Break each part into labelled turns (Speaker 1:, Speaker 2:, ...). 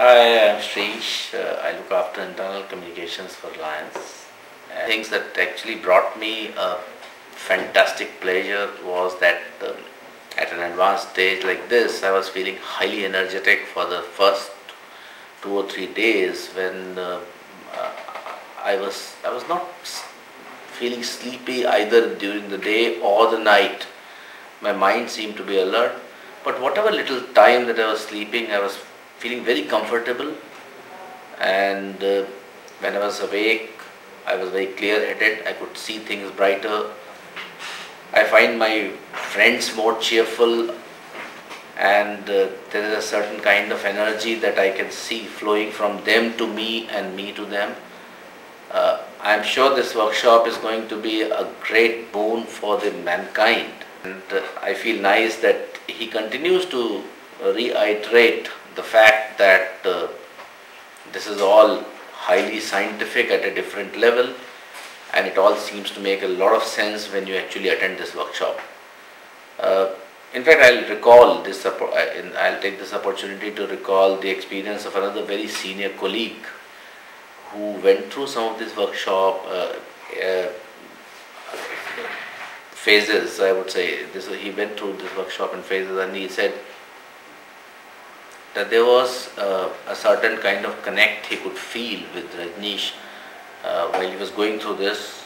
Speaker 1: Hi, I'm Shreesh. I look after internal communications for Reliance. Things that actually brought me a fantastic pleasure was that at an advanced stage like this, I was feeling highly energetic for the first 2 or 3 days when uh, I was not feeling sleepy either during the day or the night. My mind seemed to be alert, but whatever little time that I was sleeping, I was feeling very comfortable. And when I was awake, I was very clear-headed. I could see things brighter. I find my friends more cheerful, and there is a certain kind of energy that I can see flowing from them to me and me to them. I'm sure this workshop is going to be a great boon for the mankind, and I feel nice that he continues to reiterate the fact that this is all highly scientific at a different level, and it all seems to make a lot of sense when you actually attend this workshop. In fact, I'll take this opportunity to recall the experience of another very senior colleague who went through some of this workshop phases. I would say he went through this workshop in phases, and he said that there was a certain kind of connect he could feel with Rajneesh while he was going through this,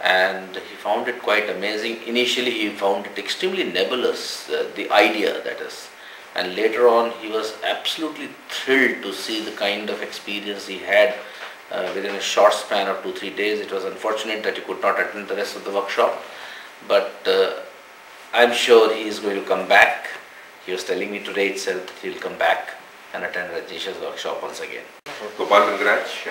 Speaker 1: and he found it quite amazing. Initially he found it extremely nebulous, the idea, that is, and later on he was absolutely thrilled to see the kind of experience he had within a short span of 2-3 days. It was unfortunate that he could not attend the rest of the workshop, but I'm sure he is going to come back. He was telling me today itself that he will come back and attend Rajneesh's workshop once again.
Speaker 2: Gopal Gangraj,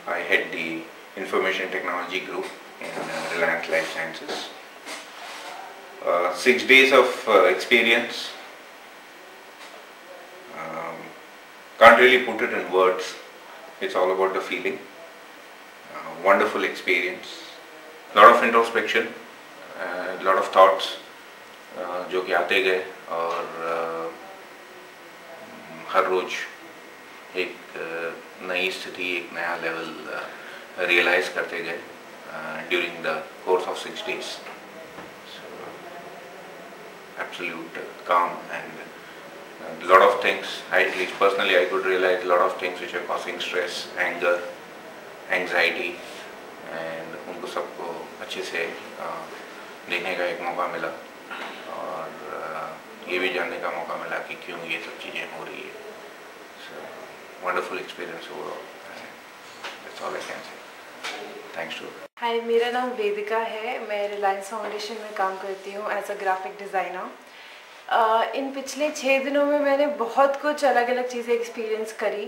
Speaker 2: I head the Information Technology Group in Reliance Life Sciences. 6 days of experience. Can't really put it in words. It's all about the feeling. Wonderful experience. Lot of introspection, lot of thoughts जो कि आते गए, और हर रोज एक नई स्थिति, एक नया लेवल रियलाइज करते गए during the course of 6 days. Absolute calm, and a lot of things, at least personally I could realize a lot of things which are causing stress, anger, anxiety, and उनको सबको अच्छे से देखने का एक मौका मिला, और ये भी जानने का मौका मिला कि क्यों ये सब चीज़ें हो रही है. So wonderful experience overall. That's all I can say. Thanks to.
Speaker 3: हाय, मेरा नाम वेदिका है. मैं रिलायंस फाउंडेशन में काम करती हूँ एज अ ग्राफिक डिज़ाइनर. इन पिछले 6 दिनों में मैंने बहुत कुछ अलग अलग चीज़ें एक्सपीरियंस करी,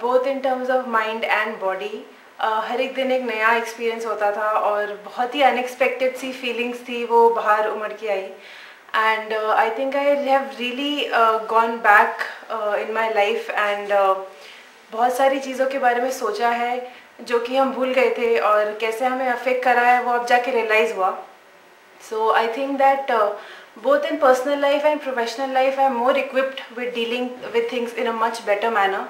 Speaker 3: both in terms of mind and body. हर एक दिन एक नया एक्सपीरियंस होता था, और बहुत ही अनएक्सपेक्टेड सी फीलिंग्स थी वो बाहर उमड़ के आई. And I think I have really gone back in my life, and बहुत सारी चीज़ों के बारे में सोचा है जो कि हम भूल गए थे, और कैसे हमें अफेक्ट करा है वो अब जाके रियलाइज़ हुआ. So I think that both in personal life and professional life I am more equipped with dealing with things in a much better manner.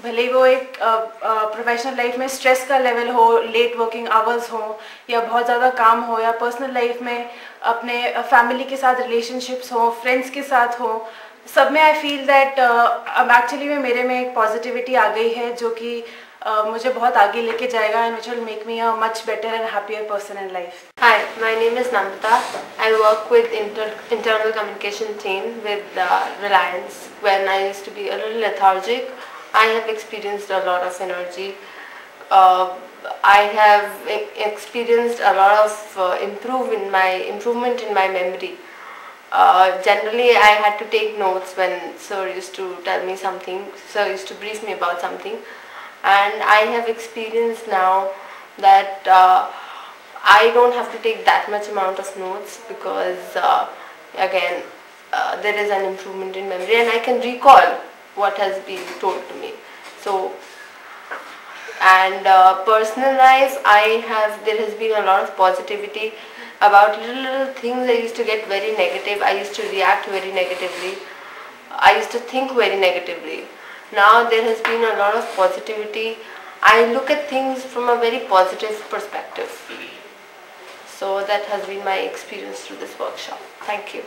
Speaker 3: भले वो एक प्रोफेशनल लाइफ में स्ट्रेस का लेवल हो, लेट वर्किंग आवर्स हो, या बहुत ज़्यादा काम हो, या पर्सनल लाइफ में अपने फैमिली के साथ रिलेशनशिप्स हो, फ्रेंड्स के साथ हो, सब में आई फील दैट अब एक्चुअली में मेरे में एक पॉजिटिविटी आ गई है जो कि मुझे बहुत आगे लेके जाएगा, and which will make me a much better and happier person in life.
Speaker 4: Hi, my name is Namrata. I work with internal communication team with Reliance. When I used to be a little lethargic, I have experienced a lot of energy. I have experienced a lot of improvement in my memory. Generally, I had to take notes when sir used to tell me something. Sir used to brief me about something, and I have experienced now that I don't have to take that much amount of notes, because again there is an improvement in memory, and I can recall what has been told to me. So, and personal life, there has been a lot of positivity about little things. I used to get very negative. I used to react very negatively. I used to think very negatively. Now there has been a lot of positivity. I look at things from a very positive perspective. So that has been my experience through this workshop. Thank you.